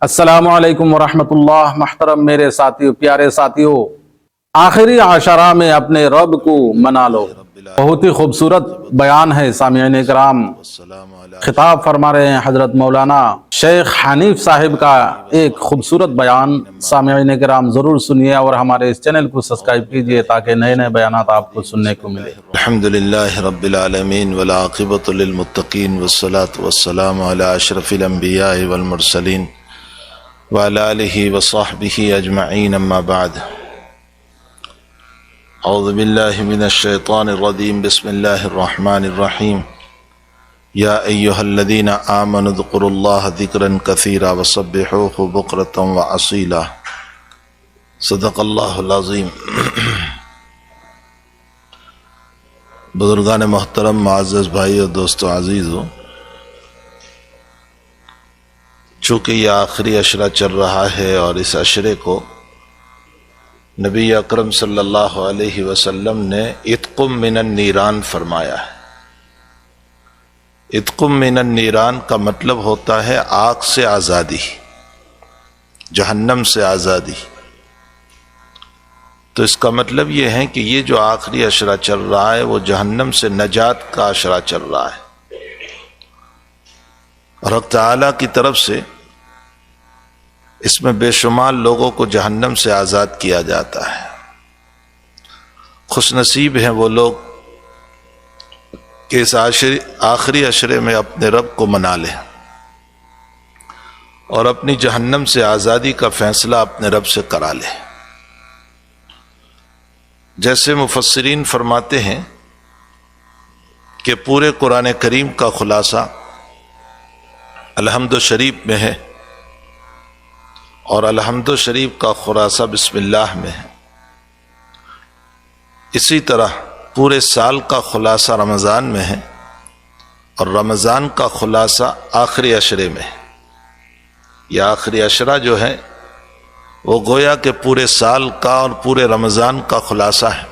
السلام علیکم ورحمۃ اللہ۔ محترم میرے ساتھیوں، پیارے ساتھیوں، آخری عشرہ میں اپنے رب کو منا لو، بہت ہی خوبصورت بیان ہے سامعین کرام۔ خطاب فرما رہے ہیں حضرت مولانا شیخ حنیف صاحب کا ایک خوبصورت بیان۔ سامعین کرام ضرور سنیے اور ہمارے اس چینل کو سبسکرائب کیجئے تاکہ نئے نئے بیانات آپ کو سننے کو ملے۔ الحمدللہ رب العالمین والعاقبۃ للمتقین والصلاة والسلام علی اشرف الانبیاء والمرسلین وعلی آلہ وصحبہ اجمعین، اما بعد۔ اعوذ باللہ من الشیطان الرجیم، بسم اللہ الرحمن الرحیم۔ یا ایہا الذین آمنوا اذکروا اللہ ذکرا کثیرا وسبحوہ بکرۃ واصیلا۔ صدق اللہ العظیم۔ بزرگان محترم، معزز بھائی اور دوستو عزیزو، چونکہ یہ آخری عشرہ چل رہا ہے اور اس عشرے کو نبی اکرم صلی اللہ علیہ وسلم نے عتق من النیران فرمایا ہے۔ عتق من النیران کا مطلب ہوتا ہے آگ سے آزادی، جہنم سے آزادی۔ تو اس کا مطلب یہ ہے کہ یہ جو آخری عشرہ چل رہا ہے وہ جہنم سے نجات کا عشرہ چل رہا ہے، اور حق تعالیٰ کی طرف سے اس میں بے شمار لوگوں کو جہنم سے آزاد کیا جاتا ہے۔ خوش نصیب ہیں وہ لوگ کہ اس آخری عشرے میں اپنے رب کو منا لیں اور اپنی جہنم سے آزادی کا فیصلہ اپنے رب سے کرا لیں۔ جیسے مفسرین فرماتے ہیں کہ پورے قرآن کریم کا خلاصہ الحمد شریف میں ہے، اور الحمد شریف کا خلاصہ بسم اللہ میں ہے۔ اسی طرح پورے سال کا خلاصہ رمضان میں ہے، اور رمضان کا خلاصہ آخری عشرے میں ہے۔ یہ آخری عشرہ جو ہے وہ گویا کہ پورے سال کا اور پورے رمضان کا خلاصہ ہے۔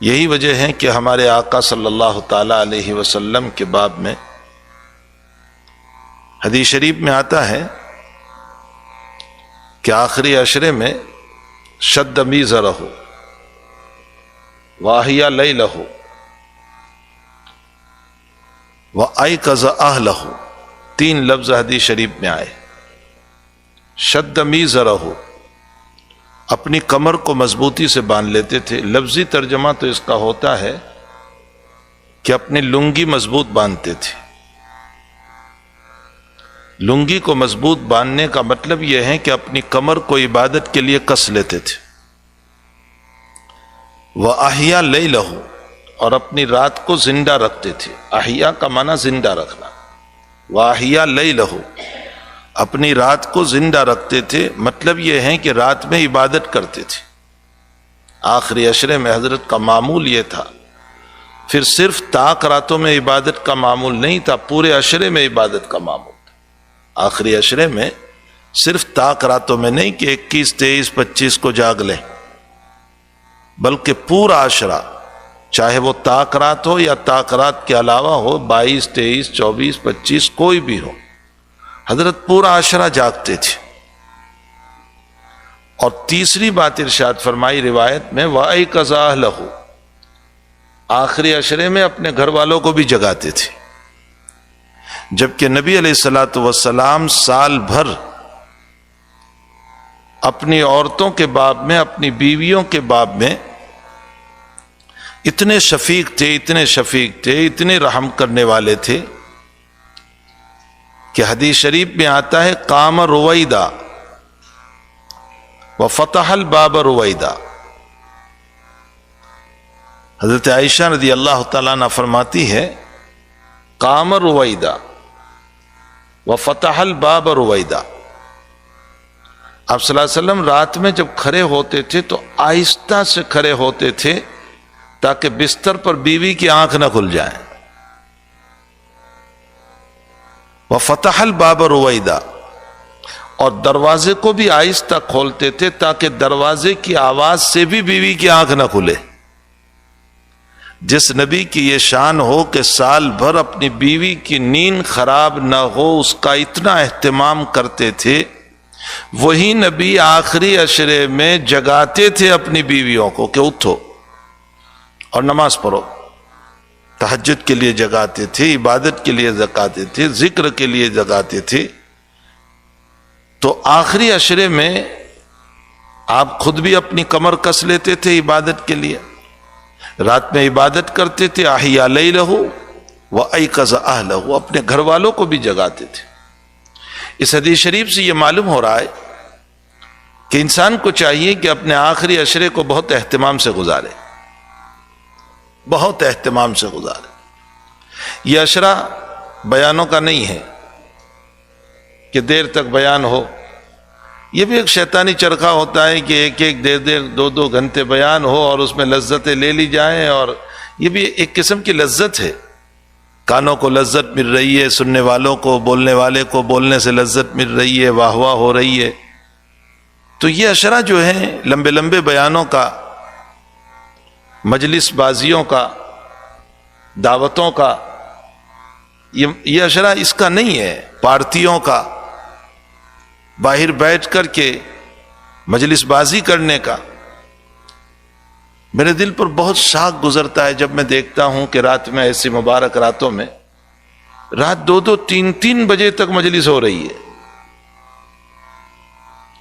یہی وجہ ہے کہ ہمارے آقا صلی اللہ تعالی علیہ وسلم کے باب میں حدیث شریف میں آتا ہے کہ آخری عشرے میں شد میزرہ واحیا لیلہ وایقظ اہلہ، تین لفظ حدیث شریف میں آئے۔ شد میزرہ، اپنی کمر کو مضبوطی سے باندھ لیتے تھے۔ لفظی ترجمہ تو اس کا ہوتا ہے کہ اپنی لنگی مضبوط باندھتے تھے۔ لنگی کو مضبوط باندھنے کا مطلب یہ ہے کہ اپنی کمر کو عبادت کے لیے کس لیتے تھے۔ وَأَحْيَا لَيْلَهُ، اور اپنی رات کو زندہ رکھتے تھے۔ احیا کا معنی زندہ رکھنا۔ وَأَحْيَا لَيْلَهُ، اپنی رات کو زندہ رکھتے تھے، مطلب یہ ہے کہ رات میں عبادت کرتے تھے۔ آخری عشرے میں حضرت کا معمول یہ تھا، پھر صرف طاق راتوں میں عبادت کا معمول نہیں تھا، پورے عشرے میں عبادت کا معمول تھا۔ آخری عشرے میں صرف طاق راتوں میں نہیں کہ 21، 23، 25 کو جاگ لیں، بلکہ پورا عشرہ، چاہے وہ طاق رات ہو یا طاق رات کے علاوہ ہو، 22، 23، 24، 25 کوئی بھی ہو، حضرت پورا عشرہ جاگتے تھے۔ اور تیسری بات ارشاد فرمائی روایت میں، وَأَيْقَظَ أَهْلَهُ، آخری عشرے میں اپنے گھر والوں کو بھی جگاتے تھے۔ جبکہ نبی علیہ الصلوۃ والسلام سال بھر اپنی عورتوں کے باب میں، اپنی بیویوں کے باب میں اتنے شفیق تھے، اتنے شفیق تھے، اتنے رحم کرنے والے تھے کہ حدیث شریف میں آتا ہے قام رویدہ وفتح الباب رویدہ۔ حضرت عائشہ رضی اللہ تعالیٰ عنہ فرماتی ہے قام رویدہ وفتح الباب رویدہ، آپ صلی اللہ علیہ وسلم رات میں جب کھڑے ہوتے تھے تو آہستہ سے کھڑے ہوتے تھے تاکہ بستر پر بیوی کی آنکھ نہ کھل جائے۔ وفتح الباب رویدہ، اور دروازے کو بھی آہستہ کھولتے تھے تاکہ دروازے کی آواز سے بھی بیوی کی آنکھ نہ کھلے۔ جس نبی کی یہ شان ہو کہ سال بھر اپنی بیوی کی نیند خراب نہ ہو اس کا اتنا اہتمام کرتے تھے، وہی نبی آخری عشرے میں جگاتے تھے اپنی بیویوں کو کہ اٹھو اور نماز پڑھو۔ تہجد کے لیے جگاتے تھے، عبادت کے لیے جگاتے تھے، ذکر کے لیے جگاتے تھے۔ تو آخری عشرے میں آپ خود بھی اپنی کمر کس لیتے تھے عبادت کے لیے، رات میں عبادت کرتے تھے، احیا لیلہ وایقظ اہلہ، اپنے گھر والوں کو بھی جگاتے تھے۔ اس حدیث شریف سے یہ معلوم ہو رہا ہے کہ انسان کو چاہیے کہ اپنے آخری عشرے کو بہت اہتمام سے گزارے، بہت اہتمام سے گزارے۔ یہ عشرہ بیانوں کا نہیں ہے کہ دیر تک بیان ہو، یہ بھی ایک شیطانی چرخہ ہوتا ہے کہ ایک ایک دیر دو دو گھنٹے بیان ہو اور اس میں لذتیں لے لی جائیں، اور یہ بھی ایک قسم کی لذت ہے۔ کانوں کو لذت مل رہی ہے، سننے والوں کو، بولنے والے کو بولنے سے لذت مل رہی ہے، واہ واہ ہو رہی ہے۔ تو یہ عشرہ جو ہے لمبے لمبے بیانوں کا، مجلس بازیوں کا، دعوتوں کا، یہ عشرہ اس کا نہیں ہے، پارٹیوں کا، باہر بیٹھ کر کے مجلس بازی کرنے کا۔ میرے دل پر بہت شاق گزرتا ہے جب میں دیکھتا ہوں کہ رات میں، ایسی مبارک راتوں میں، رات 2 3 بجے تک مجلس ہو رہی ہے،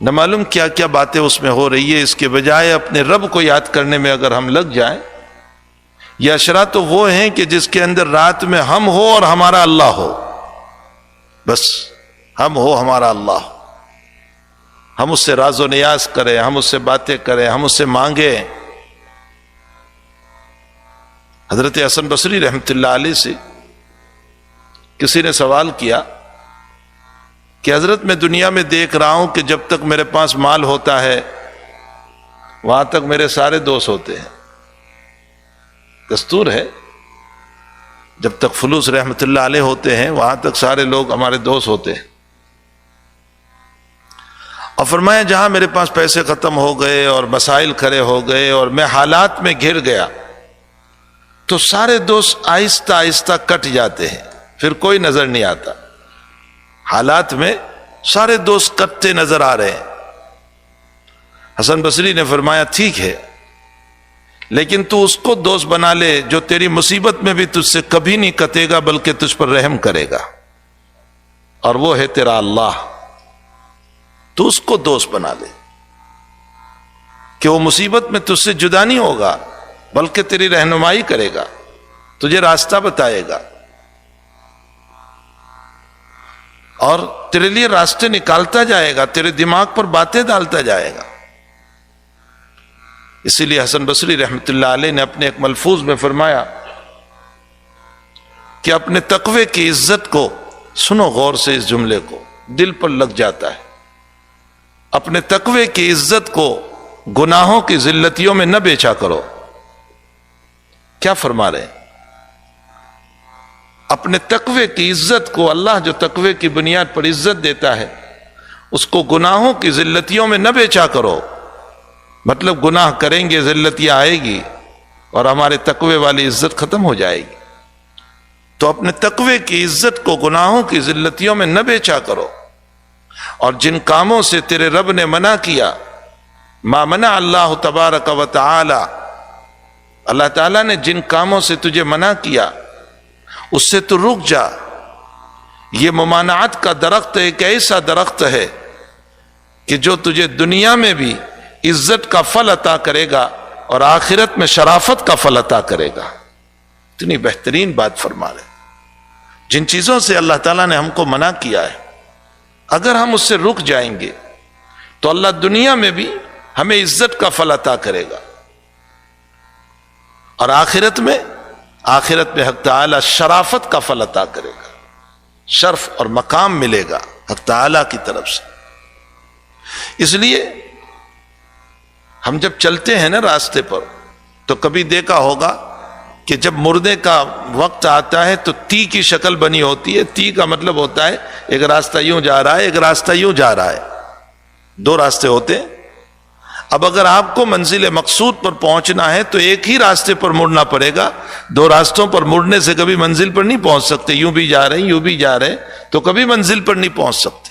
نہ معلوم کیا کیا باتیں اس میں ہو رہی ہے۔ اس کے بجائے اپنے رب کو یاد کرنے میں اگر ہم لگ جائیں، یہ عشرہ تو وہ ہیں کہ جس کے اندر رات میں ہم ہو اور ہمارا اللہ ہو، بس ہم ہو، ہمارا اللہ ہو، ہم اس سے راز و نیاز کریں، ہم اس سے باتیں کریں، ہم اس سے مانگیں۔ حضرت حسن بصری رحمۃ اللہ علیہ سے کسی نے سوال کیا کہ حضرت میں دنیا میں دیکھ رہا ہوں کہ جب تک میرے پاس مال ہوتا ہے وہاں تک میرے سارے دوست ہوتے ہیں، دستور ہے، جب تک فلوس رحمۃ اللہ علیہ ہوتے ہیں وہاں تک سارے لوگ ہمارے دوست ہوتے ہیں۔ اور فرمایا جہاں میرے پاس پیسے ختم ہو گئے اور مسائل کھڑے ہو گئے اور میں حالات میں گھر گیا تو سارے دوست آہستہ آہستہ کٹ جاتے ہیں، پھر کوئی نظر نہیں آتا۔ حالات میں سارے دوست کٹتے نظر آ رہے ہیں۔ حسن بصری نے فرمایا ٹھیک ہے، لیکن تو اس کو دوست بنا لے جو تیری مصیبت میں بھی تجھ سے کبھی نہیں کٹے گا بلکہ تجھ پر رحم کرے گا، اور وہ ہے تیرا اللہ۔ تو اس کو دوست بنا لے کہ وہ مصیبت میں تجھ سے جدا نہیں ہوگا بلکہ تیری رہنمائی کرے گا، تجھے راستہ بتائے گا اور تیرے لیے راستے نکالتا جائے گا، تیرے دماغ پر باتیں ڈالتا جائے گا۔ اسی لیے حسن بصری رحمۃ اللہ علیہ نے اپنے ایک ملفوظ میں فرمایا کہ اپنے تقوی کی عزت کو، سنو غور سے اس جملے کو، دل پر لگ جاتا ہے، اپنے تقوی کی عزت کو گناہوں کی ذلتیوں میں نہ بیچا کرو۔ کیا فرما رہے ہیں؟ اپنے تقوی کی عزت کو، اللہ جو تقوی کی بنیاد پر عزت دیتا ہے، اس کو گناہوں کی ذلتیوں میں نہ بیچا کرو۔ مطلب گناہ کریں گے، ذلتیاں آئے گی اور ہمارے تقوی والی عزت ختم ہو جائے گی۔ تو اپنے تقوی کی عزت کو گناہوں کی ذلتیوں میں نہ بیچا کرو، اور جن کاموں سے تیرے رب نے منع کیا، ما منع اللہ تبارک و تعالی، اللہ تعالیٰ نے جن کاموں سے تجھے منع کیا اس سے تو رک جا۔ یہ ممانعت کا درخت ایک ایسا درخت ہے کہ جو تجھے دنیا میں بھی عزت کا پھل عطا کرے گا اور آخرت میں شرافت کا پھل عطا کرے گا۔ اتنی بہترین بات فرما رہے۔ جن چیزوں سے اللہ تعالیٰ نے ہم کو منع کیا ہے، اگر ہم اس سے رک جائیں گے تو اللہ دنیا میں بھی ہمیں عزت کا پھل عطا کرے گا، اور آخرت میں حق تعالیٰ شرافت کا پھل عطا کرے گا، شرف اور مقام ملے گا حق تعالیٰ کی طرف سے۔ اس لیے ہم جب چلتے ہیں نا راستے پر، تو کبھی دیکھا ہوگا کہ جب مردے کا وقت آتا ہے تو تی کی شکل بنی ہوتی ہے۔ تی کا مطلب ہوتا ہے ایک راستہ یوں جا رہا ہے، ایک راستہ یوں جا رہا ہے، دو راستے ہوتے ہیں۔ اب اگر آپ کو منزل مقصود پر پہنچنا ہے تو ایک ہی راستے پر مڑنا پڑے گا. دو راستوں پر مڑنے سے کبھی منزل پر نہیں پہنچ سکتے. یوں بھی جا رہے ہیں یوں بھی جا رہے ہیں تو کبھی منزل پر نہیں پہنچ سکتے.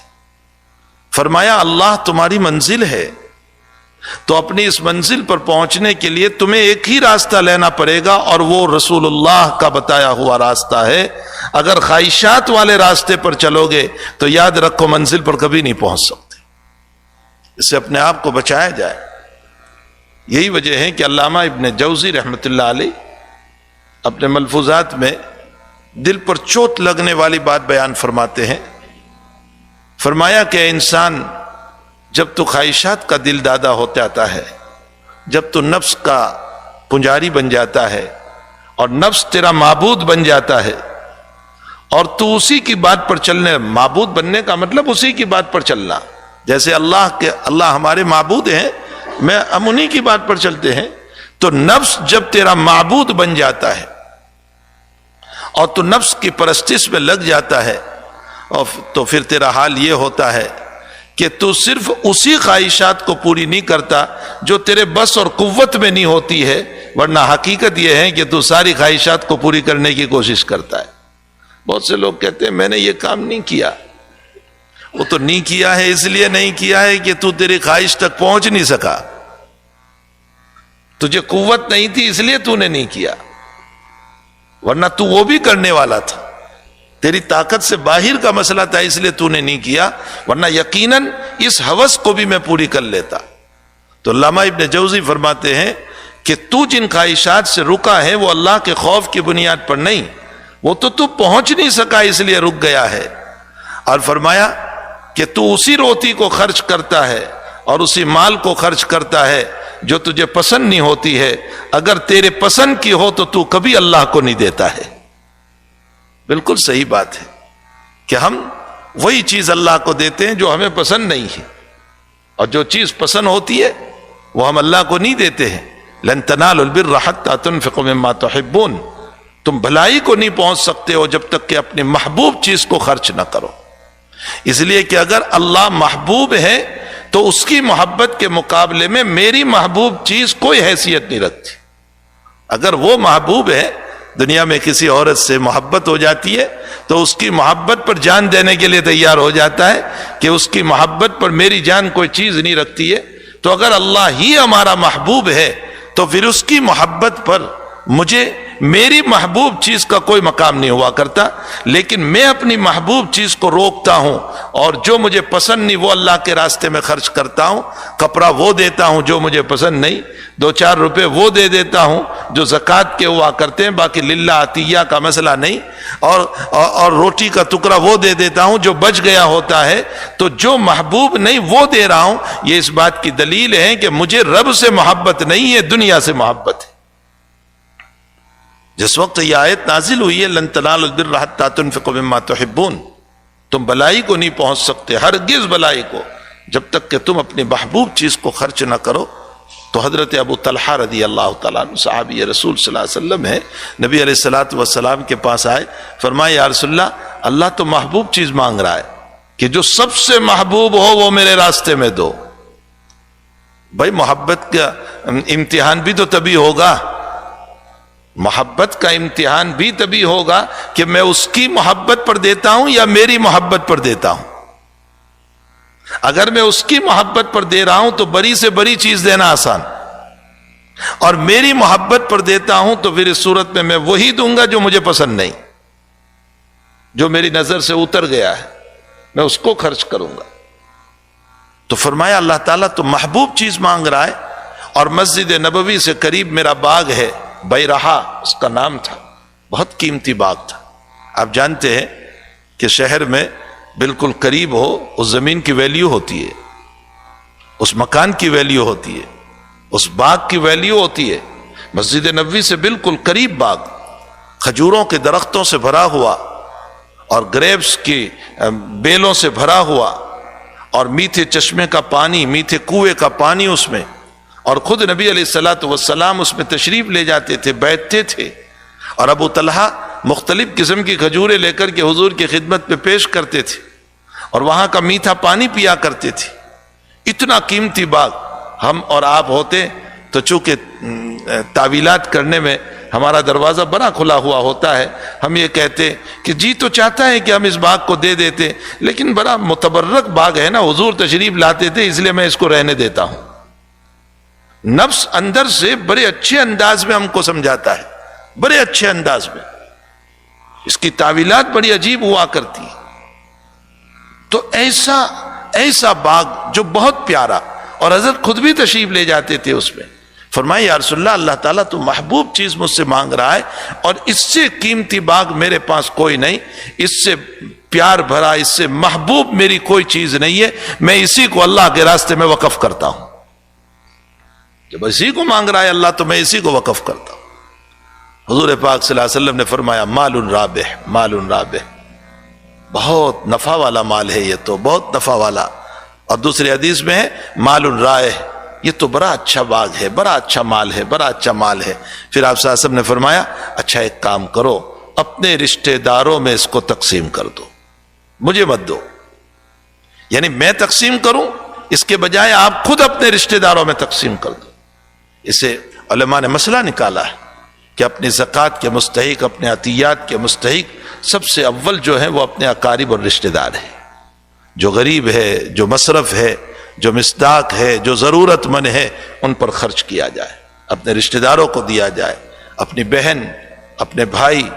فرمایا اللہ تمہاری منزل ہے تو اپنی اس منزل پر پہنچنے کے لیے تمہیں ایک ہی راستہ لینا پڑے گا اور وہ رسول اللہ کا بتایا ہوا راستہ ہے. اگر خواہشات والے راستے پر چلو گے تو یاد رکھو منزل پر کبھی نہیں پہنچ سکتے. اس سے اپنے آپ کو بچایا جائے. یہی وجہ ہے کہ علامہ ابن جوزی رحمۃ اللہ علیہ اپنے ملفوظات میں دل پر چوٹ لگنے والی بات بیان فرماتے ہیں. فرمایا کہ انسان جب تو خواہشات کا دل دادا ہوتا آتا ہے, جب تو نفس کا پنجاری بن جاتا ہے اور نفس تیرا معبود بن جاتا ہے اور تو اسی کی بات پر چلنے, معبود بننے کا مطلب اسی کی بات پر چلنا. جیسے اللہ ہمارے معبود ہیں, ہم انہی کی بات پر چلتے ہیں. تو نفس جب تیرا معبود بن جاتا ہے اور تو نفس کی پرستش میں لگ جاتا ہے تو پھر تیرا حال یہ ہوتا ہے کہ تو صرف اسی خواہشات کو پوری نہیں کرتا جو تیرے بس اور قوت میں نہیں ہوتی ہے, ورنہ حقیقت یہ ہے کہ تو ساری خواہشات کو پوری کرنے کی کوشش کرتا ہے. بہت سے لوگ کہتے ہیں میں نے یہ کام نہیں کیا. وہ تو نہیں کیا ہے اس لیے نہیں کیا ہے کہ تو تیری خواہش تک پہنچ نہیں سکا. تجھے قوت نہیں تھی اس لیے تو نے نہیں کیا, ورنہ تو وہ بھی کرنے والا تھا. تیری طاقت سے باہر کا مسئلہ تھا اس لیے تو نے نہیں کیا, ورنہ یقیناً اس ہوس کو بھی میں پوری کر لیتا. تو علامہ ابن جوزی فرماتے ہیں کہ تو جن خواہشات سے رکا ہے وہ اللہ کے خوف کی بنیاد پر نہیں, وہ تو پہنچ نہیں سکا اس لیے رک گیا ہے. اور فرمایا کہ تو اسی روٹی کو خرچ کرتا ہے اور اسی مال کو خرچ کرتا ہے جو تجھے پسند نہیں ہوتی ہے. اگر تیرے پسند کی ہو تو کبھی اللہ کو نہیں دیتا ہے. بالکل صحیح بات ہے کہ ہم وہی چیز اللہ کو دیتے ہیں جو ہمیں پسند نہیں ہے, اور جو چیز پسند ہوتی ہے وہ ہم اللہ کو نہیں دیتے ہیں. لن تنالوا البر حتى تنفقوا مما تحبون. تم بھلائی کو نہیں پہنچ سکتے ہو جب تک کہ اپنی محبوب چیز کو خرچ نہ کرو. اس لیے کہ اگر اللہ محبوب ہے تو اس کی محبت کے مقابلے میں میری محبوب چیز کوئی حیثیت نہیں رکھتی. اگر وہ محبوب ہے, دنیا میں کسی عورت سے محبت ہو جاتی ہے تو اس کی محبت پر جان دینے کے لیے تیار ہو جاتا ہے کہ اس کی محبت پر میری جان کوئی چیز نہیں رکھتی ہے. تو اگر اللہ ہی ہمارا محبوب ہے تو پھر اس کی محبت پر مجھے میری محبوب چیز کا کوئی مقام نہیں ہوا کرتا. لیکن میں اپنی محبوب چیز کو روکتا ہوں اور جو مجھے پسند نہیں وہ اللہ کے راستے میں خرچ کرتا ہوں. کپڑا وہ دیتا ہوں جو مجھے پسند نہیں, 2-4 روپے وہ دے دیتا ہوں جو زکوٰۃ کے ہوا کرتے ہیں, باقی للہ عطیہ کا مسئلہ نہیں, اور روٹی کا ٹکڑا وہ دے دیتا ہوں جو بچ گیا ہوتا ہے. تو جو محبوب نہیں وہ دے رہا ہوں. یہ اس بات کی دلیل ہے کہ مجھے رب سے محبت نہیں ہے, دنیا سے محبت ہے. جس وقت یہ آیت نازل ہوئی ہے لن تنالوا البر حتى تنفقوا مما تحبون, تم بلائی کو نہیں پہنچ سکتے, ہرگز بلائی کو, جب تک کہ تم اپنی محبوب چیز کو خرچ نہ کرو. تو حضرت ابو طلحہ رضی اللہ تعالیٰ عنہ صحابی رسول صلی اللہ علیہ وسلم ہے, نبی علیہ الصلوۃ والسلام کے پاس آئے, فرمایا یا رسول اللہ, اللہ تو محبوب چیز مانگ رہا ہے کہ جو سب سے محبوب ہو وہ میرے راستے میں دو. بھائی محبت کا امتحان بھی تو تبھی ہوگا, محبت کا امتحان بھی تبھی ہوگا کہ میں اس کی محبت پر دیتا ہوں یا میری محبت پر دیتا ہوں. اگر میں اس کی محبت پر دے رہا ہوں تو بڑی سے بڑی چیز دینا آسان, اور میری محبت پر دیتا ہوں تو پھر اس صورت میں وہی دوں گا جو مجھے پسند نہیں, جو میری نظر سے اتر گیا ہے میں اس کو خرچ کروں گا. تو فرمایا اللہ تعالیٰ تو محبوب چیز مانگ رہا ہے, اور مسجد نبوی سے قریب میرا باغ ہے, بیرہا اس کا نام تھا, بہت قیمتی باغ تھا. آپ جانتے ہیں کہ شہر میں بالکل قریب ہو اس زمین کی ویلیو ہوتی ہے, اس مکان کی ویلیو ہوتی ہے, اس باغ کی ویلیو ہوتی ہے. مسجد نبوی سے بالکل قریب باغ, کھجوروں کے درختوں سے بھرا ہوا اور گریپس کی بیلوں سے بھرا ہوا, اور میٹھے چشمے کا پانی, میٹھے کنویں کا پانی اس میں, اور خود نبی علیہ الصلوۃ والسلام اس میں تشریف لے جاتے تھے, بیٹھتے تھے, اور ابو طلحہ مختلف قسم کی کھجوریں لے کر کے حضور کی خدمت پہ پیش کرتے تھے, اور وہاں کا میٹھا پانی پیا کرتے تھے. اتنا قیمتی باغ, ہم اور آپ ہوتے تو چونکہ تعویلات کرنے میں ہمارا دروازہ بڑا کھلا ہوا ہوتا ہے، ہم یہ کہتے کہ جی تو چاہتا ہے کہ ہم اس باغ کو دے دیتے، لیکن بڑا متبرک باغ ہے نا، حضور تشریف لاتے تھے اس لیے میں اس کو رہنے دیتا ہوں۔ نفس اندر سے بڑے اچھے انداز میں ہم کو سمجھاتا ہے، بڑے اچھے انداز میں، اس کی تعویلات بڑی عجیب ہوا کرتی ہیں۔ تو ایسا باغ جو بہت پیارا، اور حضرت خود بھی تشریف لے جاتے تھے اس میں، فرمایا یا رسول اللہ، اللہ تعالیٰ تو محبوب چیز مجھ سے مانگ رہا ہے، اور اس سے قیمتی باغ میرے پاس کوئی نہیں، اس سے پیار بھرا، اس سے محبوب میری کوئی چیز نہیں ہے، میں اسی کو اللہ کے راستے میں وقف کرتا ہوں۔ جب اسی کو مانگ رہا ہے اللہ تو میں اسی کو وقف کرتا ہوں۔ حضور پاک صلی اللہ علیہ وسلم نے فرمایا مال رابح، مال رابح، بہت نفع والا مال ہے یہ تو، بہت نفع والا۔ اور دوسری حدیث میں ہے مال رائح، یہ تو بڑا اچھا باغ ہے، بڑا اچھا مال ہے، بڑا اچھا مال ہے۔ پھر آپ صلی اللہ علیہ وسلم نے فرمایا اچھا ایک کام کرو، اپنے رشتہ داروں میں اس کو تقسیم کر دو، مجھے مت دو، یعنی میں تقسیم کروں اس کے بجائے آپ خود اپنے رشتہ داروں میں تقسیم کر دو۔ اسے علماء نے مسئلہ نکالا ہے کہ اپنی زکوٰۃ کے مستحق، اپنے عطیات کے مستحق سب سے اول جو ہے وہ اپنے اقارب اور رشتہ دار ہے، جو غریب ہے، جو مصرف ہے، جو مصداق ہے، جو ضرورت مند ہے، ان پر خرچ کیا جائے، اپنے رشتہ داروں کو دیا جائے، اپنی بہن، اپنے بھائی،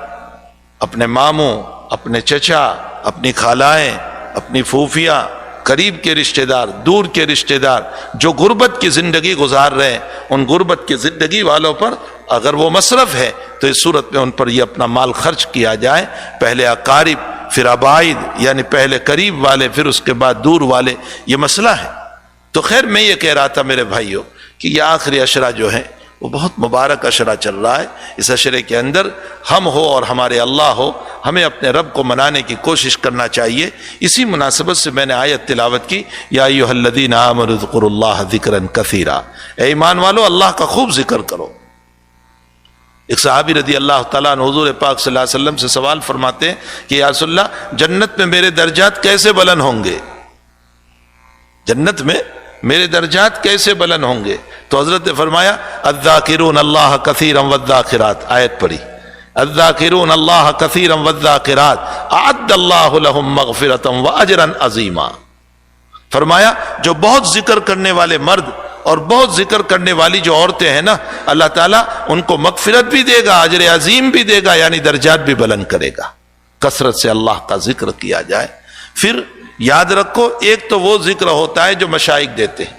اپنے ماموں، اپنے چچا، اپنی خالائیں، اپنی پھوپھیاں، قریب کے رشتہ دار، دور کے رشتہ دار جو غربت کی زندگی گزار رہے ہیں، ان غربت کی زندگی والوں پر اگر وہ مصرف ہے تو اس صورت میں ان پر یہ اپنا مال خرچ کیا جائے، پہلے اقارب، پھر ابائد، یعنی پہلے قریب والے، پھر اس کے بعد دور والے، یہ مسئلہ ہے۔ تو خیر میں یہ کہہ رہا تھا میرے بھائیوں کہ یہ آخری عشرہ جو ہے وہ بہت مبارک عشرہ چل رہا ہے، اس عشرے کے اندر ہم ہو اور ہمارے اللہ ہو، ہمیں اپنے رب کو منانے کی کوشش کرنا چاہیے۔ اسی مناسبت سے میں نے آیت تلاوت کی، یا ایھا الذین آمنوا اذکروا اللہ ذکرا کثیرا، اے ایمان والو اللہ کا خوب ذکر کرو۔ ایک صحابی رضی اللہ تعالیٰ عنہ حضور پاک صلی اللہ علیہ وسلم سے سوال فرماتے ہیں کہ یا رسول اللہ جنت میں میرے درجات کیسے بلند ہوں گے، جنت میں میرے درجات کیسے بلند ہوں گے؟ تو حضرت نے فرمایا الذاکرون اللہ کثیرا والذاکرات، آیت پڑھی، الذاکرون اللہ کثیرا والذاکرات اعد اللہ لہم مغفرۃ واجرا عظیما۔ فرمایا جو بہت ذکر کرنے والے مرد اور بہت ذکر کرنے والی جو عورتیں ہیں نا، اللہ تعالیٰ ان کو مغفرت بھی دے گا، اجر عظیم بھی دے گا، یعنی درجات بھی بلند کرے گا۔ کثرت سے اللہ کا ذکر کیا جائے۔ پھر یاد رکھو ایک تو وہ ذکر ہوتا ہے جو مشائخ دیتے ہیں،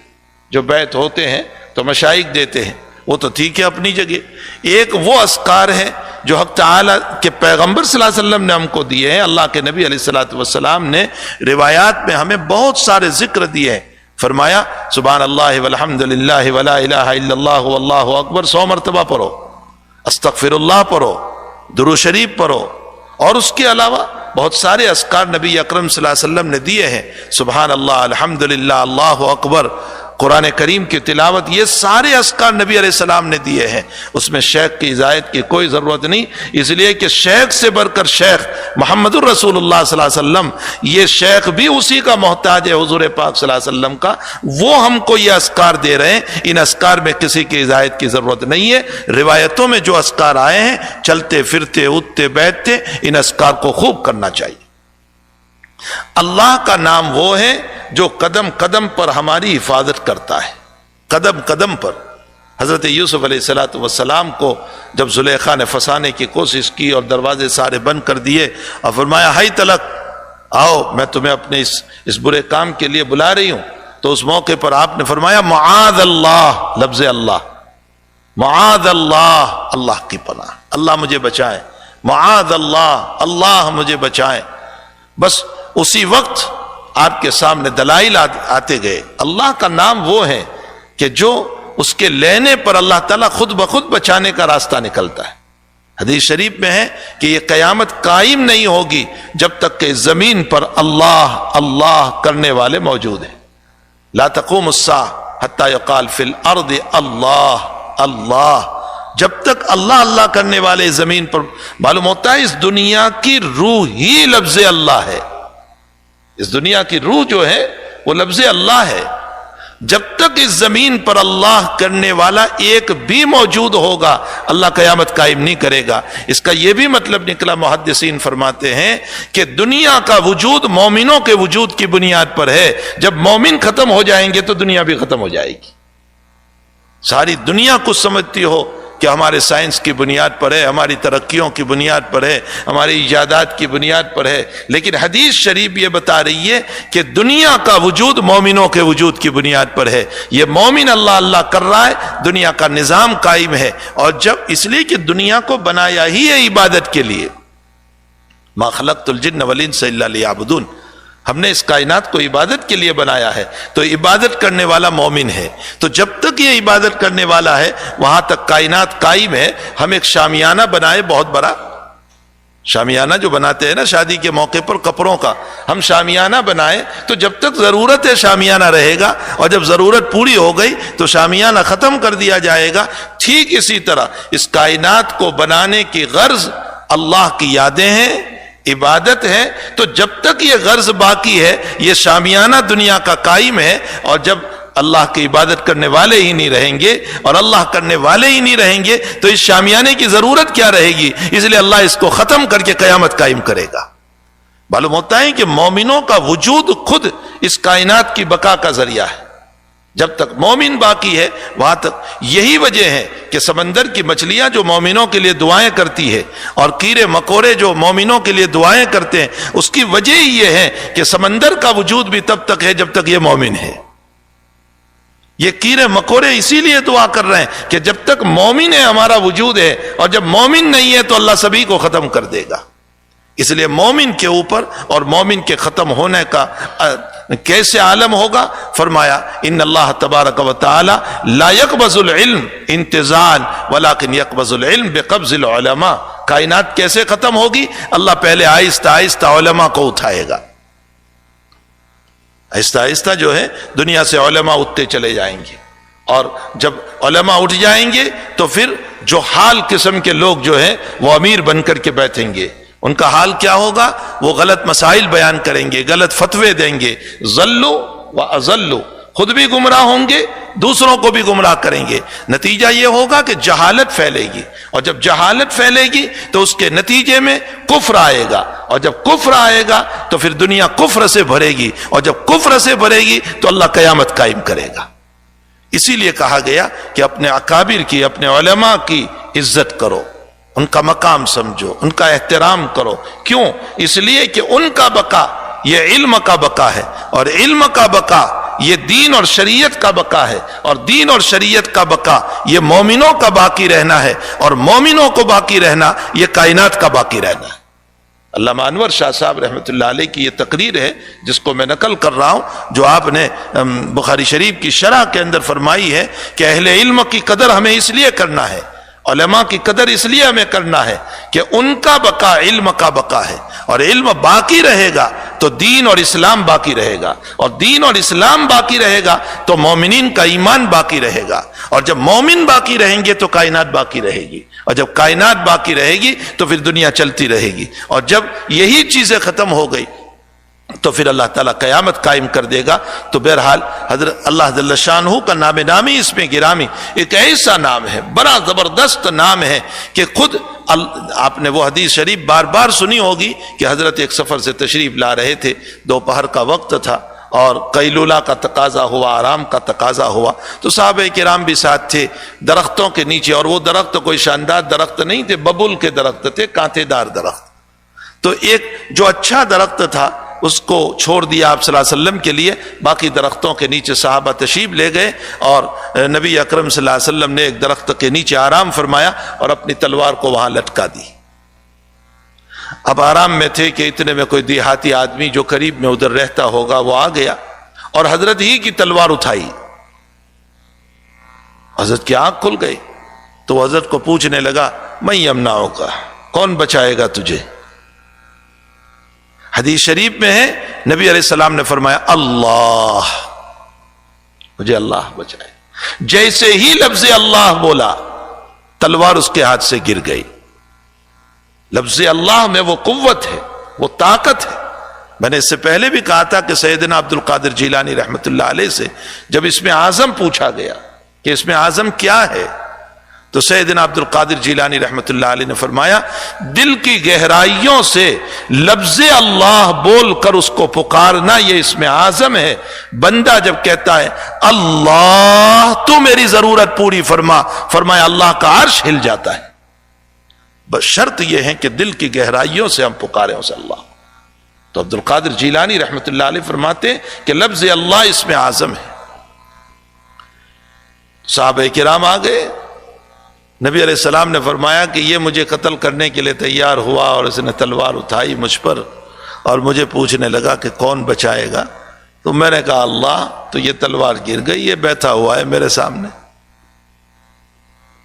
جو بیعت ہوتے ہیں تو مشائخ دیتے ہیں، وہ تو ٹھیک ہے اپنی جگہ۔ ایک وہ اذکار ہے جو حق تعالیٰ کے پیغمبر صلی اللہ علیہ وسلم نے ہم کو دیے ہیں، اللہ کے نبی علیہ الصلوۃ والسلام نے روایات میں ہمیں بہت سارے ذکر دیے ہیں۔ فرمایا سبحان اللہ والحمد للہ ولا الہ الا اللہ واللہ اکبر 100 مرتبہ پڑھو، استغفر اللہ پڑھو، درود شریف پڑھو، اور اس کے علاوہ بہت سارے اذکار نبی اکرم صلی اللہ علیہ وسلم نے دیے ہیں، سبحان اللہ، الحمد للہ، اللہ اکبر، قرآن کریم کی تلاوت، یہ سارے اذکار نبی علیہ السلام نے دیے ہیں۔ اس میں شیخ کی اجازت کی کوئی ضرورت نہیں، اس لیے کہ شیخ سے بڑھ کر شیخ محمد الرسول اللہ صلی اللہ علیہ وسلم، یہ شیخ بھی اسی کا محتاج ہے، حضور پاک صلی اللہ علیہ وسلم کا، وہ ہم کو یہ اذکار دے رہے ہیں۔ ان اذکار میں کسی کی اجازت کی ضرورت نہیں ہے۔ روایتوں میں جو اذکار آئے ہیں، چلتے پھرتے اٹھتے بیٹھتے ان اذکار کو خوب کرنا چاہیے۔ اللہ کا نام وہ ہے جو قدم قدم پر ہماری حفاظت کرتا ہے، قدم قدم پر۔ حضرت یوسف علیہ السلام کو جب زلیخا نے پھنسانے کی کوشش کی اور دروازے سارے بند کر دیے اور فرمایا ہائی تلک، آؤ میں تمہیں اپنے اس برے کام کے لیے بلا رہی ہوں، تو اس موقع پر آپ نے فرمایا معاذ اللہ، لفظ اللہ، معاذ اللہ، اللہ کی پناہ، اللہ مجھے بچائے، معاذ اللہ، اللہ مجھے بچائے۔ بس اسی وقت آپ کے سامنے دلائل آتے گئے۔ اللہ کا نام وہ ہے کہ جو اس کے لینے پر اللہ تعالیٰ خود بخود بچانے کا راستہ نکلتا ہے۔ حدیث شریف میں ہے کہ یہ قیامت قائم نہیں ہوگی جب تک کہ زمین پر اللہ اللہ کرنے والے موجود ہیں۔ لا تقوم الساعة حتى يقال في الارض اللہ اللہ، جب تک اللہ اللہ کرنے والے زمین پر، معلوم ہوتا ہے اس دنیا کی روح ہی لفظ اللہ ہے، اس دنیا کی روح جو ہے وہ لفظ اللہ ہے۔ جب تک اس زمین پر اللہ کرنے والا ایک بھی موجود ہوگا اللہ قیامت قائم نہیں کرے گا۔ اس کا یہ بھی مطلب نکلا، محدثین فرماتے ہیں کہ دنیا کا وجود مومنوں کے وجود کی بنیاد پر ہے، جب مومن ختم ہو جائیں گے تو دنیا بھی ختم ہو جائے گی۔ ساری دنیا کچھ سمجھتی ہو کہ ہمارے سائنس کی بنیاد پر ہے، ہماری ترقیوں کی بنیاد پر ہے، ہماری ایجادات کی بنیاد پر ہے، لیکن حدیث شریف یہ بتا رہی ہے کہ دنیا کا وجود مومنوں کے وجود کی بنیاد پر ہے۔ یہ مومن اللہ اللہ کر رہا ہے، دنیا کا نظام قائم ہے، اور جب اس لیے کہ دنیا کو بنایا ہی ہے عبادت کے لیے، ما خلقت الجن والانس الا لیعبدون، ہم نے اس کائنات کو عبادت کے لیے بنایا ہے، تو عبادت کرنے والا مومن ہے۔ تو جب تک یہ عبادت کرنے والا ہے وہاں تک کائنات قائم ہے۔ ہم ایک شامیانہ بنائے بہت بڑا، شامیانہ جو بناتے ہیں نا شادی کے موقع پر کپڑوں کا، ہم شامیانہ بنائے تو جب تک ضرورت ہے شامیانہ رہے گا، اور جب ضرورت پوری ہو گئی تو شامیانہ ختم کر دیا جائے گا۔ ٹھیک اسی طرح اس کائنات کو بنانے کی غرض اللہ کی یادیں ہیں، عبادت ہے، تو جب تک یہ غرض باقی ہے یہ شامیانہ دنیا کا قائم ہے، اور جب اللہ کی عبادت کرنے والے ہی نہیں رہیں گے اور اللہ کرنے والے ہی نہیں رہیں گے تو اس شامیانے کی ضرورت کیا رہے گی؟ اس لیے اللہ اس کو ختم کر کے قیامت قائم کرے گا۔ معلوم ہوتا ہے کہ مومنوں کا وجود خود اس کائنات کی بقا کا ذریعہ ہے۔ جب تک مومن باقی ہے وہاں تک، یہی وجہ ہے کہ سمندر کی مچھلیاں جو مومنوں کے لیے دعائیں کرتی ہے اور کیڑے مکوڑے جو مومنوں کے لیے دعائیں کرتے ہیں، اس کی وجہ ہی یہ ہے کہ سمندر کا وجود بھی تب تک ہے جب تک یہ مومن ہے۔ یہ کیڑے مکوڑے اسی لیے دعا کر رہے ہیں کہ جب تک مومن ہے ہمارا وجود ہے، اور جب مومن نہیں ہے تو اللہ سبھی کو ختم کر دے گا۔ اس لیے مومن کے اوپر اور مومن کے ختم ہونے کا کیسے عالم ہوگا؟ فرمایا ان اللہ تبارک و تعالی لا يقبض العلم انتزاعا ولكن يقبض العلم بقبض العلماء۔ کائنات کیسے ختم ہوگی؟ اللہ پہلے آہستہ آہستہ علماء کو اٹھائے گا، آہستہ آہستہ جو ہے دنیا سے علماء اٹھتے چلے جائیں گے، اور جب علماء اٹھ جائیں گے تو پھر جو حال قسم کے لوگ جو ہیں وہ امیر بن کر کے بیٹھیں گے۔ ان کا حال کیا ہوگا؟ وہ غلط مسائل بیان کریں گے، غلط فتوے دیں گے، ضلوا واضلوا، خود بھی گمراہ ہوں گے، دوسروں کو بھی گمراہ کریں گے۔ نتیجہ یہ ہوگا کہ جہالت پھیلے گی، اور جب جہالت پھیلے گی تو اس کے نتیجے میں کفر آئے گا، اور جب کفر آئے گا تو پھر دنیا کفر سے بھرے گی، اور جب کفر سے بھرے گی تو اللہ قیامت قائم کرے گا۔ اسی لیے کہا گیا کہ اپنے اکابر کی، اپنے علماء کی عزت کرو، ان کا مقام سمجھو، ان کا احترام کرو۔ کیوں؟ اس لیے کہ ان کا بقا یہ علم کا بقا ہے، اور علم کا بقا یہ دین اور شریعت کا بقا ہے، اور دین اور شریعت کا بقا یہ مومنوں کا باقی رہنا ہے، اور مومنوں کو باقی رہنا یہ کائنات کا باقی رہنا ہے۔ علامہ انور شاہ صاحب رحمۃ اللہ علیہ کی یہ تقریر ہے جس کو میں نقل کر رہا ہوں، جو آپ نے بخاری شریف کی شرح کے اندر فرمائی ہے کہ اہل علم کی قدر ہمیں اس لیے کرنا ہے، علماء کی قدر اس لیے ہمیں کرنا ہے کہ ان کا بقا علم کا بقا ہے، اور علم باقی رہے گا تو دین اور اسلام باقی رہے گا، اور دین اور اسلام باقی رہے گا تو مومنین کا ایمان باقی رہے گا، اور جب مومن باقی رہیں گے تو کائنات باقی رہے گی، اور جب کائنات باقی رہے گی تو پھر دنیا چلتی رہے گی، اور جب یہی چیزیں ختم ہو گئی تو پھر اللہ تعالیٰ قیامت قائم کر دے گا۔ تو بہرحال حضرت اللہ جل شانہ کا نام نامی اس میں گرامی ایک ایسا نام ہے، بڑا زبردست نام ہے کہ خود آپ نے وہ حدیث شریف بار بار سنی ہوگی کہ حضرت ایک سفر سے تشریف لا رہے تھے، دوپہر کا وقت تھا اور قیلولہ کا تقاضا ہوا، آرام کا تقاضا ہوا، تو صحابہ کرام بھی ساتھ تھے درختوں کے نیچے، اور وہ درخت کوئی شاندار درخت نہیں تھے، ببول کے درخت تھے، کانٹے دار درخت۔ تو ایک جو اچھا درخت تھا اس کو چھوڑ دیا آپ صلی اللہ علیہ وسلم کے لیے، باقی درختوں کے نیچے صحابہ تشریف لے گئے، اور نبی اکرم صلی اللہ علیہ وسلم نے ایک درخت کے نیچے آرام فرمایا اور اپنی تلوار کو وہاں لٹکا دی۔ اب آرام میں تھے کہ اتنے میں کوئی دیہاتی آدمی جو قریب میں ادھر رہتا ہوگا وہ آ گیا اور حضرت ہی کی تلوار اٹھائی، حضرت کی آنکھ کھل گئی، تو حضرت کو پوچھنے لگا میں یمنعک، کون بچائے گا تجھے؟ حدیث شریف میں ہے نبی علیہ السلام نے فرمایا اللہ، مجھے اللہ بچائے۔ جیسے ہی لفظ اللہ بولا تلوار اس کے ہاتھ سے گر گئی۔ لفظ اللہ میں وہ قوت ہے، وہ طاقت ہے، میں نے اس سے پہلے بھی کہا تھا کہ سیدنا عبد القادر جیلانی رحمۃ اللہ علیہ سے جب اسم اعظم پوچھا گیا کہ اسم اعظم کیا ہے، تو سیدنا عبد القادر جیلانی رحمۃ اللہ علیہ نے فرمایا دل کی گہرائیوں سے لفظ اللہ بول کر اس کو پکارنا یہ اسم اعظم ہے۔ بندہ جب کہتا ہے اللہ تو میری ضرورت پوری فرما، فرمایا اللہ کا عرش ہل جاتا ہے۔ بس شرط یہ ہے کہ دل کی گہرائیوں سے ہم پکاریں اسے اللہ۔ تو عبد القادر جیلانی رحمۃ اللہ علیہ فرماتے کہ لفظ اللہ اسم اعظم ہے۔ صحابہ کرام آ گئے، نبی علیہ السلام نے فرمایا کہ یہ مجھے قتل کرنے کے لیے تیار ہوا اور اس نے تلوار اٹھائی مجھ پر اور مجھے پوچھنے لگا کہ کون بچائے گا، تو میں نے کہا اللہ، تو یہ تلوار گر گئی، یہ بیٹھا ہوا ہے میرے سامنے،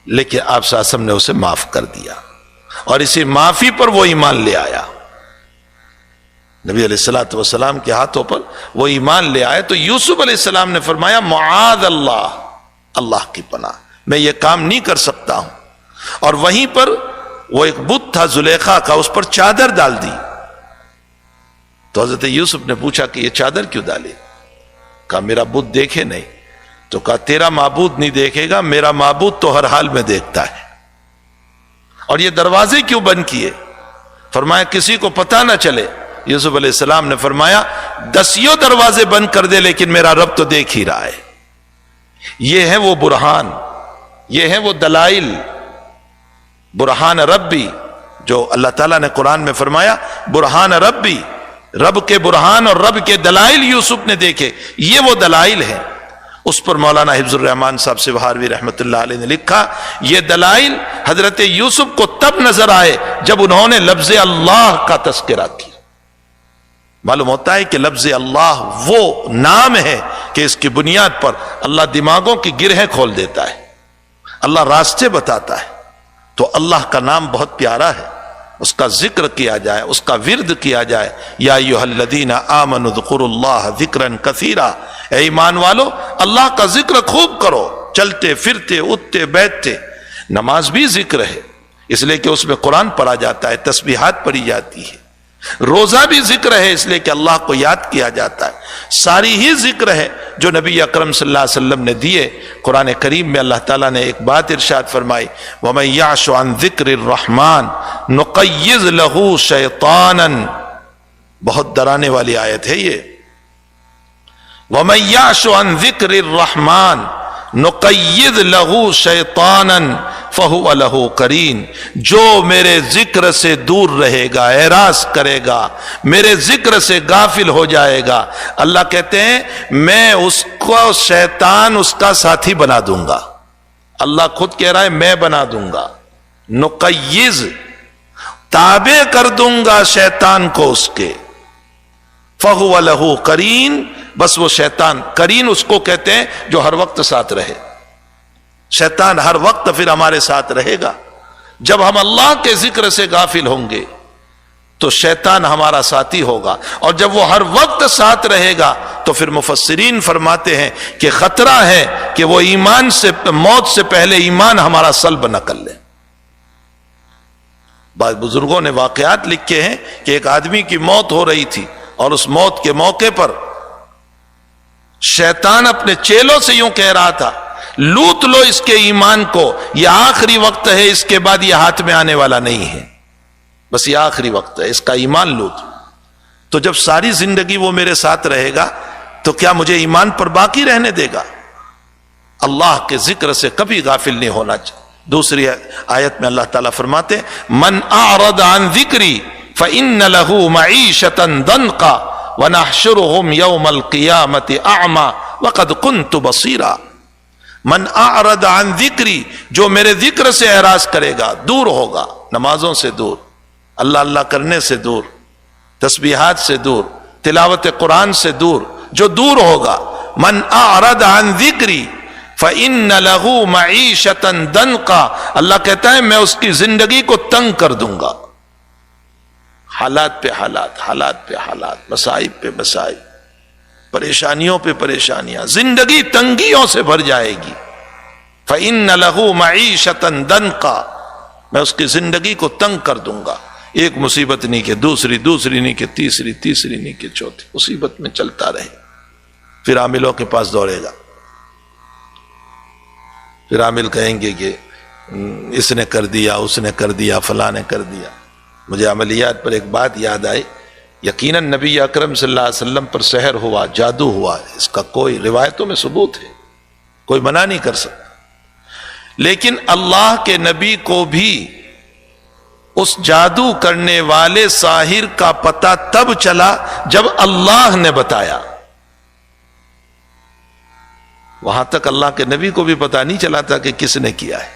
لیکن آپ صلی اللہ علیہ وسلم نے اسے معاف کر دیا اور اسی معافی پر وہ ایمان لے آیا۔ نبی علیہ السلام کے ہاتھوں پر وہ ایمان لے آئے۔ تو یوسف علیہ السلام نے فرمایا معاذ اللہ، اللہ کی پناہ، میں یہ کام نہیں کر سکتا ہوں۔ اور وہیں پر وہ ایک بت تھا زلیخا کا، اس پر چادر ڈال دی۔ تو حضرت یوسف نے پوچھا کہ یہ چادر کیوں ڈالی؟ کہا میرا بت دیکھے نہیں۔ تو کہا تیرا معبود نہیں دیکھے گا، میرا معبود تو ہر حال میں دیکھتا ہے۔ اور یہ دروازے کیوں بند کیے؟ فرمایا کسی کو پتہ نہ چلے۔ یوسف علیہ السلام نے فرمایا 10 دروازے بند کر دے لیکن میرا رب تو دیکھ ہی رہا ہے۔ یہ ہے وہ برہان، یہ ہے وہ دلائل، برہان ربی، جو اللہ تعالیٰ نے قرآن میں فرمایا برہان ربی، رب کے برہان اور رب کے دلائل یوسف نے دیکھے، یہ وہ دلائل ہیں۔ اس پر مولانا حفظ الرحمان صاحب سبہاروی رحمۃ اللہ علیہ نے لکھا یہ دلائل حضرت یوسف کو تب نظر آئے جب انہوں نے لفظ اللہ کا تذکرہ کیا۔ معلوم ہوتا ہے کہ لفظ اللہ وہ نام ہے کہ اس کی بنیاد پر اللہ دماغوں کی گرہیں کھول دیتا ہے، اللہ راستے بتاتا ہے۔ تو اللہ کا نام بہت پیارا ہے، اس کا ذکر کیا جائے، اس کا ورد کیا جائے۔ یا ایھا الذین آمنوا اذکروا اللہ ذکرا کثیرا، اے ایمان والو اللہ کا ذکر خوب کرو، چلتے پھرتے اٹھتے بیٹھتے۔ نماز بھی ذکر ہے، اس لیے کہ اس میں قرآن پڑھا جاتا ہے، تسبیحات پڑھی جاتی ہے۔ روزہ بھی ذکر ہے، اس لیے کہ اللہ کو یاد کیا جاتا ہے۔ ساری ہی ذکر ہے جو نبی اکرم صلی اللہ علیہ وسلم نے دیے۔ قرآن کریم میں اللہ تعالیٰ نے ایک بات ارشاد فرمائی وَمَن يَعْشُ عَن ذِكْرِ الرَّحْمَنِ نُقَيِّضْ لَهُ شَيْطَانًا، بہت ڈرانے والی آیت ہے یہ۔ وَمَن يَعْشُ عَن ذِكْرِ الرَّحْمَنِ نُقَيِّضْ لَهُ شَيْطَانًا فَهُوَ لَهُ قَرِينٌ، جو میرے ذکر سے دور رہے گا، اعراض کرے گا، میرے ذکر سے غافل ہو جائے گا، اللہ کہتے ہیں میں اس کو شیطان اس کا ساتھی بنا دوں گا۔ اللہ خود کہہ رہا ہے میں بنا دوں گا، نقیز، تابع کر دوں گا شیطان کو اس کے، فَهُوَ لَهُ قَرِينٌ، بس وہ شیطان، قرین اس کو کہتے ہیں جو ہر وقت ساتھ رہے۔ شیطان ہر وقت پھر ہمارے ساتھ رہے گا۔ جب ہم اللہ کے ذکر سے غافل ہوں گے تو شیطان ہمارا ساتھی ہوگا، اور جب وہ ہر وقت ساتھ رہے گا تو پھر مفسرین فرماتے ہیں کہ خطرہ ہے کہ وہ ایمان سے، موت سے پہلے ایمان ہمارا سلب نہ کر لے۔ بعض بزرگوں نے واقعات لکھے ہیں کہ ایک آدمی کی موت ہو رہی تھی اور اس موت کے موقع پر شیطان اپنے چیلوں سے یوں کہہ رہا تھا لوٹ لو اس کے ایمان کو، یہ آخری وقت ہے، اس کے بعد یہ ہاتھ میں آنے والا نہیں ہے، بس یہ آخری وقت ہے، اس کا ایمان لوٹ۔ تو جب ساری زندگی وہ میرے ساتھ رہے گا تو کیا مجھے ایمان پر باقی رہنے دے گا؟ اللہ کے ذکر سے کبھی غافل نہیں ہونا چاہیے۔ دوسری آیت میں اللہ تعالیٰ فرماتے من اعرض عن ذکری فإن له معیشة ضنکا وَنَحْشُرُهُمْ يَوْمَ الْقِيَامَةِ أَعْمَى وَقَدْ كُنْتُ بَصِيرًا، من اعرض عن ذکری، جو میرے ذکر سے اعراض کرے گا، دور ہوگا، نمازوں سے دور، اللہ اللہ کرنے سے دور، تسبیحات سے دور، تلاوت قرآن سے دور، جو دور ہوگا، من اعرض عن ذکری فإن له معیشة ضنکا، اللہ کہتا ہے میں اس کی زندگی کو تنگ کر دوں گا۔ حالات پہ حالات، حالات پہ حالات، مصائب پہ مصائب، پریشانیوں پہ پریشانیاں، زندگی تنگیوں سے بھر جائے گی۔ فَإِنَّ لَهُ مَعِيشَةً ضَنْكًا، میں اس کی زندگی کو تنگ کر دوں گا۔ ایک مصیبت نہیں کہ دوسری، دوسری نہیں کہ تیسری، تیسری نہیں کہ چوتھی، مصیبت میں چلتا رہے، پھر عاملوں کے پاس دوڑے گا، پھر عامل کہیں گے کہ اس نے کر دیا، اس نے کر دیا، فلاں نے کر دیا۔ مجھے عملیات پر ایک بات یاد آئی، یقیناً نبی اکرم صلی اللہ علیہ وسلم پر سحر ہوا، جادو ہوا، اس کا کوئی روایتوں میں ثبوت ہے، کوئی منع نہیں کر سکتا، لیکن اللہ کے نبی کو بھی اس جادو کرنے والے ساحر کا پتہ تب چلا جب اللہ نے بتایا۔ وہاں تک اللہ کے نبی کو بھی پتہ نہیں چلا تھا کہ کس نے کیا ہے۔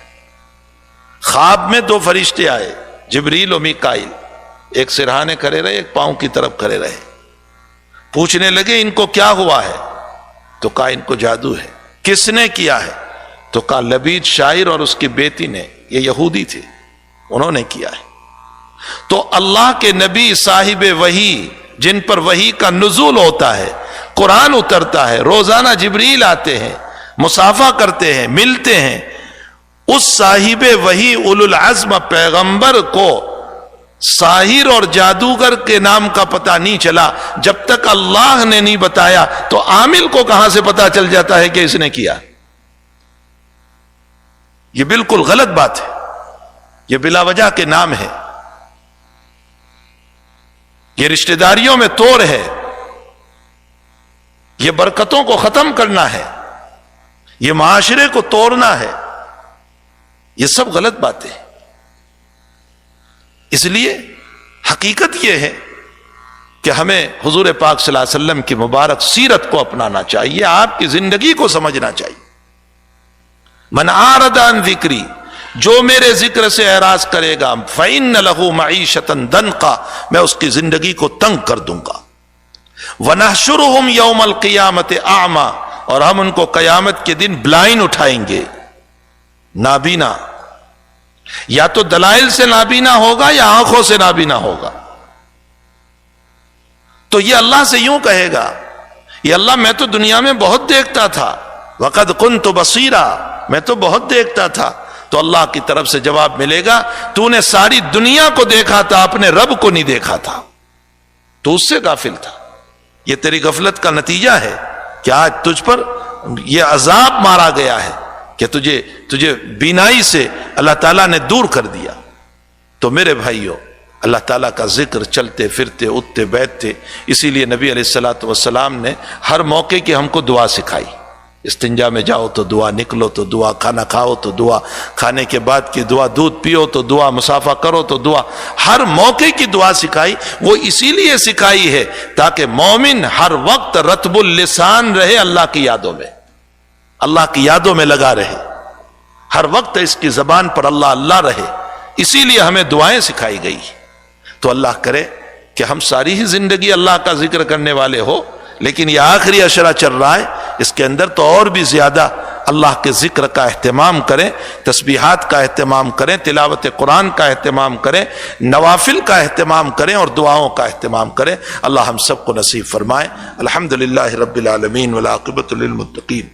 خواب میں دو فرشتے آئے، جبریل و میکائیل، ایک سرہانے کھڑے رہے، ایک پاؤں کی طرف کھڑے رہے، پوچھنے لگے ان کو کیا ہوا ہے؟ تو کہا ان کو جادو ہے۔ کس نے کیا ہے؟ تو کہا لبید شاعر اور اس کی بیٹی نے، یہ یہودی تھے، انہوں نے کیا ہے۔ تو اللہ کے نبی صاحب وحی، جن پر وحی کا نزول ہوتا ہے، قرآن اترتا ہے، روزانہ جبریل آتے ہیں، مصافحہ کرتے ہیں، ملتے ہیں، اس صاحب وحی اولو العزم پیغمبر کو ساحر اور جادوگر کے نام کا پتہ نہیں چلا جب تک اللہ نے نہیں بتایا، تو عامل کو کہاں سے پتہ چل جاتا ہے کہ اس نے کیا؟ یہ بالکل غلط بات ہے، یہ بلا وجہ کے نام ہے، یہ رشتہ داریوں میں توڑ ہے، یہ برکتوں کو ختم کرنا ہے، یہ معاشرے کو توڑنا ہے، یہ سب غلط باتیں ہیں۔ اس لیے حقیقت یہ ہے کہ ہمیں حضور پاک صلی اللہ علیہ وسلم کی مبارک سیرت کو اپنانا چاہیے، آپ کی زندگی کو سمجھنا چاہیے۔ من اعرض عن ذکری، جو میرے ذکر سے اعراض کرے گا، فإن له معیشۃ ضنکا، میں اس کی زندگی کو تنگ کر دوں گا۔ ونحشرهم یوم القیامۃ اعمی، اور ہم ان کو قیامت کے دن بلائنڈ اٹھائیں گے، نابینا، یا تو دلائل سے نابینا ہوگا یا آنکھوں سے نابینا ہوگا۔ تو یہ اللہ سے یوں کہے گا، یہ اللہ میں تو دنیا میں بہت دیکھتا تھا، وقد كنت بصیرا، میں تو بہت دیکھتا تھا۔ تو اللہ کی طرف سے جواب ملے گا، تو نے ساری دنیا کو دیکھا تھا، اپنے رب کو نہیں دیکھا تھا، تو اس سے غافل تھا۔ یہ تیری غفلت کا نتیجہ ہے کہ آج تجھ پر یہ عذاب مارا گیا ہے کہ تجھے بینائی سے اللہ تعالیٰ نے دور کر دیا۔ تو میرے بھائیوں، اللہ تعالیٰ کا ذکر چلتے پھرتے اٹھتے بیٹھتے، اسی لیے نبی علیہ الصلوۃ والسلام نے ہر موقع کی ہم کو دعا سکھائی۔ استنجا میں جاؤ تو دعا، نکلو تو دعا، کھانا کھاؤ تو دعا، کھانے کے بعد کی دعا، دودھ پیو تو دعا، مصافحہ کرو تو دعا، ہر موقع کی دعا سکھائی۔ وہ اسی لیے سکھائی ہے تاکہ مومن ہر وقت رطب اللسان رہے، اللہ کی یادوں میں، اللہ کی یادوں میں لگا رہے، ہر وقت اس کی زبان پر اللہ اللہ رہے، اسی لیے ہمیں دعائیں سکھائی گئی۔ تو اللہ کرے کہ ہم ساری ہی زندگی اللہ کا ذکر کرنے والے ہو، لیکن یہ آخری عشرہ چل رہا ہے، اس کے اندر تو اور بھی زیادہ اللہ کے ذکر کا اہتمام کریں، تسبیحات کا اہتمام کریں، تلاوت قرآن کا اہتمام کریں، نوافل کا اہتمام کریں اور دعاؤں کا اہتمام کریں۔ اللہ ہم سب کو نصیب فرمائے۔ الحمدللہ رب العالمین والعاقبۃ للمتقین،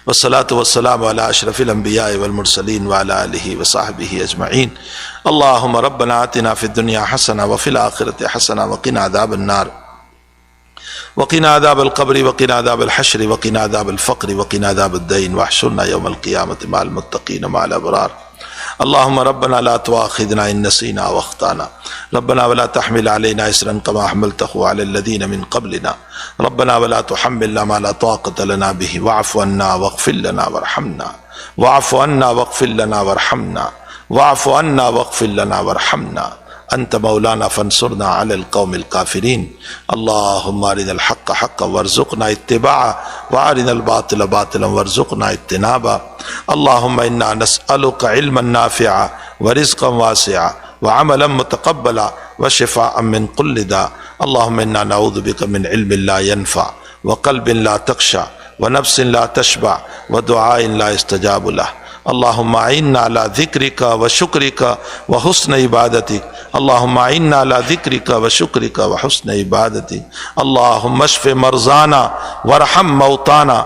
والصلاة والسلام على اشرف الانبیاء والمرسلین وعلى آلہ وصحبہ اجمعین۔ اللہم ربنا آتنا فی الدنیا حسنہ وفی الآخرۃ حسنہ وقنا عذاب النار، وقنا عذاب القبر، وقنا عذاب الحشر، وقنا عذاب الفقر، وقنا عذاب الدین، واحشرنا یوم القیامۃ مع المتقین مع الابرار۔ اللهم ربنا لا تؤاخذنا إن نسينا واخطأنا، ربنا ولا تحمل علينا إصرا كما حملته على الذين من قبلنا، ربنا ولا تحملنا ما لا طاقة لنا به، واعف عنا واغفر لنا وارحمنا، واعف عنا واغفر لنا وارحمنا، واعف عنا واغفر لنا وارحمنا، انت مولانا فانصرنا على القوم الكافرين۔ اللهم ارنا الحق حقا وارزقنا اتباعه، وارنا الباطل باطلا وارزقنا اجتنابه۔ اللهم انا نسألك علما نافعا ورزقا واسعا وعملا متقبلا وشفاء من كل داء۔ اللهم انا نعوذ بك من علم لا ينفع، وقلب لا تخشع، ونفس لا تشبع، ودعاء لا يستجاب له۔ اللهم اعنا على ذكرك وشكرك وحسن عبادتك، اللهم اعنا على ذكرك وشكرك وحسن عبادتك۔ اللهم اشف مرضانا وارحم موتانا،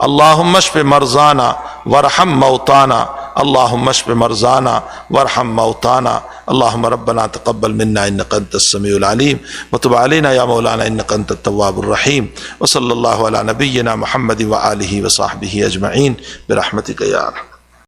اللهم اشف مرضانا وارحم موتانا، اللہم اشف مرضانا وارحم موتانا اللہم ربنا تقبل منا انک انت السمیع العلیم وتب علینا یا مولانا انک انت التواب الرحیم وصلی اللہ علی نبینا محمد وآلہ وصحبہ اجمعین برحمتک یا ارحم